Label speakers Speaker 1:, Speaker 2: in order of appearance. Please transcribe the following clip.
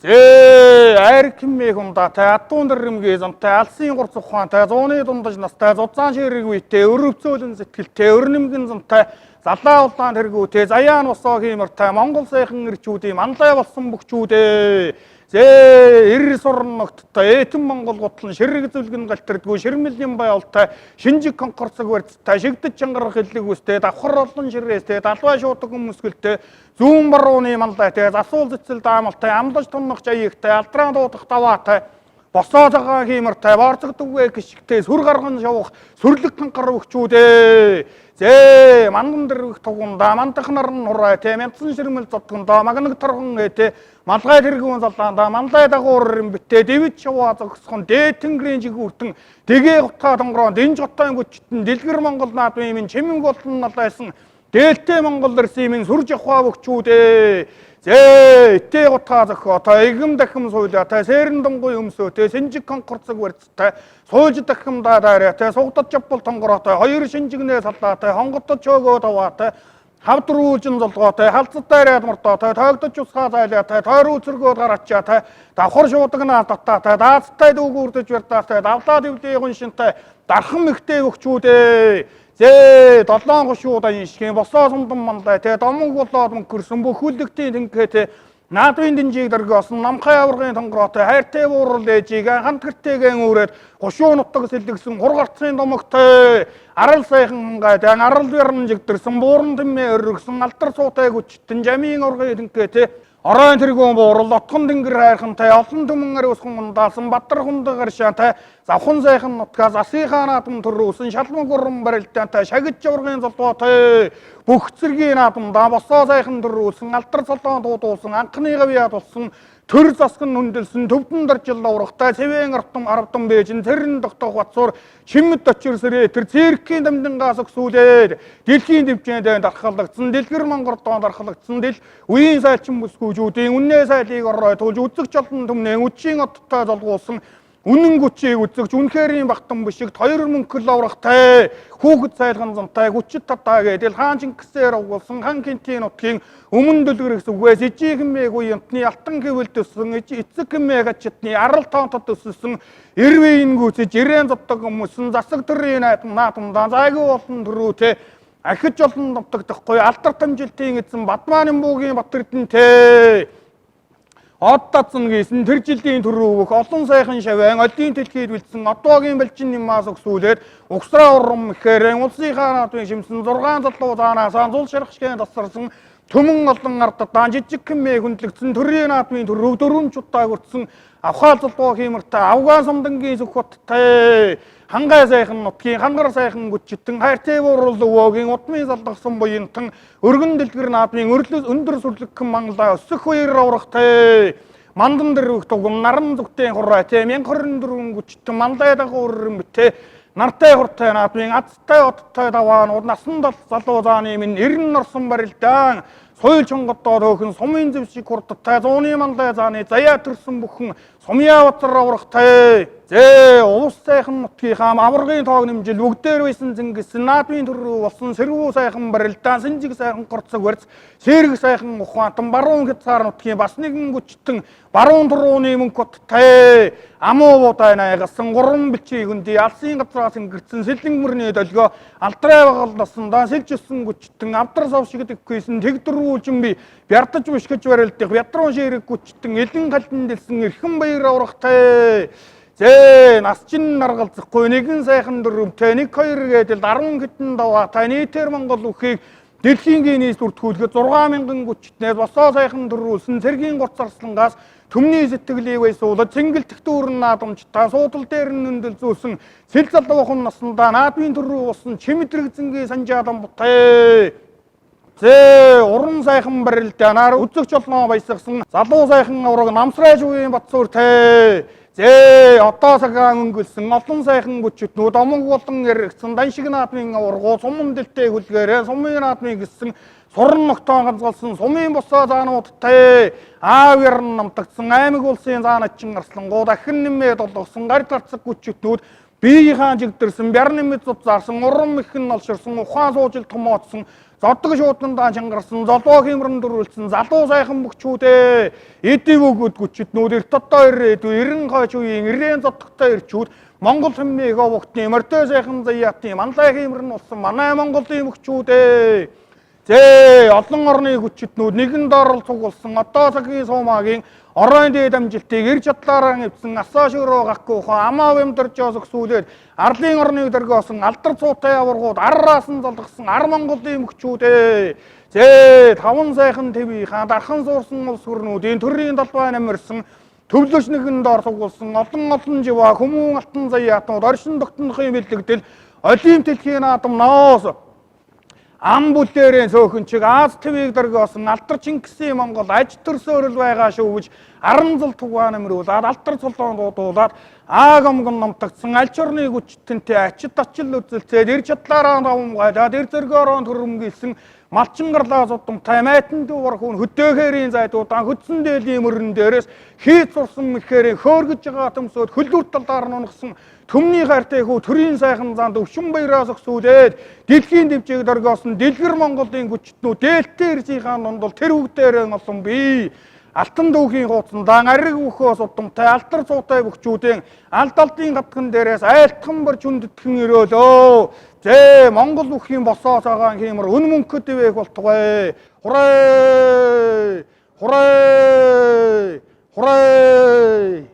Speaker 1: Айркиммээ хүндаатай адуун дэрэмгээ замтай алсын гурц ухаантай зууны дундаж настай зузаан ширэг үйтэй өрөвцөөлөн сэтгэлтэй өрнөмгөн замтай залаа улаан тэргүүтэй заяан усоо хиймэртэй Монгол сайхан ирчүүдийн манлай болсон бөхчүүдээ эр сурн ногттой этэн Монгол гутлан ширэг зүлгэн галтэрдгүй ширмэлийн баялтай шинжиг конкурсыг барьцтай шигдэж чангарах хэллэг үстэй давхар олон ширээстэй далбай шуудаг хүмүүсгэлтэй зүүн барууны мандайтай засуул зэцэл даамалтай амлаж туннах жаягтай алдран дуудах даваатай босоо цагаан хиймэртэй борцогдөггүй гიშгтэй сүр гарган шавах сүрлэг ханкар өгчүүдээ манган дэрвэх тугундаа мандах наран нурайтэй мянцсан ширмэл зодгондоо магнаг торгон этэй малгай тэргүүн залдаандаа мандай дагуур битээ дэвид шаваа зогсхон дээд тэнгэрийн жигүүртэн дэгээ гутаа тонгороо дэнж готойн гүчтэн дэлгэр Монгол наадмын минь чимэн голтон налайсан дээлтэй Монгол Российн сүрж явах бөхчүүдээ этээ гутаа зохиотой игэм дахим суйлаатай сэрэн дунгуй өмсөөтэй шинжиг конкурсыг барьцтай суйлж дахим даараатай сугдаж жавбал тонгороотой хоёр шинжигнээ салдаатай хонготод чөөгөө даваатай хавдруулжин золгоотой халцтай ряд мортоотой тоогдож усгаа зайлаатай тойруу цэргөө гарачаатай давхар шуудагнаа татаатай даацтай дүүгүүрдэж вертаатай давлаа дэвлээ гуншинтай дархан мэгтэй бөхчүүдээ долоон гушуудаа иншгийн босоо сумдан мандаа домог болоод мөнгөрсөн бүхүүлдэгтийн тэнхээтэй наадмын дэнжийг дөргөөсөн намхай аваргын тонгороотой хайртай буурал ээжийг хамт гэртэйгэн үүрээд гушуу нутаг сэлдэгсэн хургарцын домогтой арал сайхан гайдан арал яран жигдэрсэн бууран тэмээ өргөсөн алдар суутай хүчтэн жамийн ургын тэнхээтэй оройн тэргүүн буурал отхон тэнгэр хайрхантай олон түмэн өсгөн ундаалсан баттар хундаг гаршаантай завхан сайхан нутгаас асийнхаа наадам төрөөсөн шалмаг уран барилдаантай шагиж ургын золдоотой бүх цэргийн наадамдаа босоо сайхан төрөөсөн алдар солоон дуудуулсан анхны гавьяа тулсан төр засган хүндэлсэн төвдөн даржил лаврахтай цэвэн аравдан бэжин тэрэн тогтох бацуур чимэд очир сэрээ тэр цэркийн дамжингаас өгсүүлээд дэлхийн дэвжээнд дархалагдсан дэлгэр Монгордоон дархалагдсан дэл үеийн сайлчин бүсгүүжүүдийн үннээ сайлыг орой тулж үзэгч олон түмнээ үчийн оттой золгуулсан үнэн гүчийг үзэгч үнхээрийн бахтан бишигт хоёр мөнгөл аврахтай хүүхэд сайлган замтай хүчит татаа гэдэл хаан Чингисээр угуулсан хан Кинтийн нутгийн өмнө дэлгэрээс үгээс ижигмээгүй юмтны алтан гэвэл төссөн эцэг гэмээ гачтны арал тоонтод төссөн эрвэйн гүцэж ирээн зоддог хүмүүсэн засаг төрийн наадамдаа зайгүй болон төрөөтэй ахиж олон давтагдахгүй алдар тамжилтын эзэн Бадмааны буугийн Батэрдэнтэй од татсан гисэн тэр жилийн төрөөвөх олон сайхан шавэн олдын дэлхийд бэлдсэн одоогийн балчин нэмаас өгсүүлээд угсраа урам мэхээрэн улсынхаа наадмын шимсэн 6 залуу заанаас зул шархшгэн тасарсан төмөн олон ардтаа жижиг хэмээ хүндлэгдсэн төрийн наадмын төрөв дөрвөн чудаа хүртсэн авхаа залуу хиймэртэй авгаан сумдангийн зөвхөттэй хангай сайхан нутгийн хангар сайхан гүчтэн хайртай буурал өвөөгийн удмын залдагсан буянтан өргөн дэлгэр наадмын өндөр сүрлэгхэн манглаа өсөх үер аврахтай мандан дэрвэх тугам наран зүгтэн хураатай 1024 гүчтэн мандай дагуур мэтэ нартай хуртай наадмын азтай одтой даваанууд насан залуу зааны минь 90 норсон барилдаан соёл чонгодоо төөхөн сумын зэвшиг хурдтай зууны мандай зааны заяа төрсөн бүхэн сумьяа батар аврахтай улс сайхан нутгийнхаа аваргын тоог нэмжил бүгдээр байсан зингис наадмын төрөө болсон сэргүү сайхан барилдаан синжиг сайхан горцог барьц сэрэг сайхан ухаантан баруун хязгаар нутгийн бас нэгэн гүчтэн баруун турууны мөнхөттэй амуувуутай найгасан гурван бичиг хүндий алсын газраас ингэрсэн сэлэн мөрний долгио алдрай багал насандаа сэлж өссөн гүчтэн авдар сав шиг дэвхийсэн тэгдэрүүлжин би бяртаж бишгэж барилдах бятрун ширэг гүчтэн элэн халдан дэлсэн эрхэн баяр аврахтай насчин наргалзахгүй нэгэн сайхан дөрөвтэй нэг хоёр гэдэл 10 хэдэн даваатай нийтээр Монгол үхийг дэлхийн гинээс бүртгүүлэхэд 6000 гүчтнээс босоо сайхан дөрвүүлсэн цэргийн гурц арслангаас төмний сэтгэлийг байсуулаад цэнгэлтэх дүүрэн наадамжтай суудал дээр нь өндөрлзүүлсэн сэл залуухан насандаа наадмын төрөө болсон чимэдрэгзэнгийн санжаадан бутаа уран сайхан барилдаанаар үзэгч олноо баясгасан залуу сайхан авраг намсрайж үеийн Батцууртай одоо цагаан өнгөлсөн олон сайхан гүчтнүүд омог болон эргсэн даншиг наадмын аваргуу сумын дэлтэй хүлгээрээ сумын наадмыг гисэн суран ногтоон ганцгалсан сумын босоо заануудтай аав яран намтагсан аймаг улсын зааначин арслангуу дахин нэмээ долгосон гард гарцаг гүчтнүүд биеийн жигдэрсэн, бярны мэд цуцаарсан, уран мэхэн налширсан, ухаан суужил томоодсон, зоддог шуудандаа чангарсан, золоо хэмрэн дөрвөлсөн, залуу сайхан бөхчүүдээ, эдийн өгөөд гүчитнүүд, эрт одоо ирээдүй, эрен хойч үеийн ирээн зоддогтой ирчүүд, Монгол хүмүүний говогтны морьтой сайхан заяатын манлай хэмрэн болсон манай Монголын бөхчүүдээ. Зээ олон орны хүчитнүүд нэгэн дорол цугласан одоо цагийн суумаагийн оройн дээд амжилтыг эр чадлаараа эвсэн асаа шөрөө гахгүй хаа амаа вэмдэрж осгсүүлээд арлын орныг дөргөөсөн алдар цуутай аваргууд арраасан залгсан ар Монголын мөхчүүдээ. Зээ таван сайхан твий хаан дархан суурсан улс хөрнүүдийн төрийн талбай намирсан төвлөж нэгэн дор цугласан олон живаа хүмүүн алтан заяатнууд оршин тогтнохын бэлтгэл олимп дэлхийн наадам ноос ам бүлээрээ сөөхөнчиг Аз твийг дөргөөсөн алдар Чингисийн Монгол аж төрсөөрөл байгаа шүү гэж аранзал тугаан амируулаад алдар цулуун дуудуулаад ааг омгон номтогдсон аль орны хүчтэнтэй ачид очил үзэлцээд эр чадлаараа давмгайлаад эр зөргөөрөө төрөмгилсэн малчин гарлаа зодомтай майтан дуур хүн хөдөөхээрийн зайдуудаан хөдсөн дээлийн мөрөн дээрээс хийц сурсан мэхээрээ хөөргөж байгаа төмсөд хөлдүр талаар нунагсан төмний хайртай хүү төрийн сайхан занд өвшин баяраас өгсүүлээд дэлхийн дэвжээг дөргөөсөн дэлгэр Монголын хүчтнүүд дээлтэй ирсийнхаа дундал тэр үгдээрээ олсон бий. Алтан дүүхийн хуудсандаа ариг өөхөөс удамтай алтар цуутай бөхчүүдийн алдалтын гатган дээрээс айлтхан барж хүндэтгэн өрөөлөө. Зээ Монгол бүхийн босоо цагаан хиймэр өн мөнхөд ивэх болтугай. Хураа! Хураа! Хураа!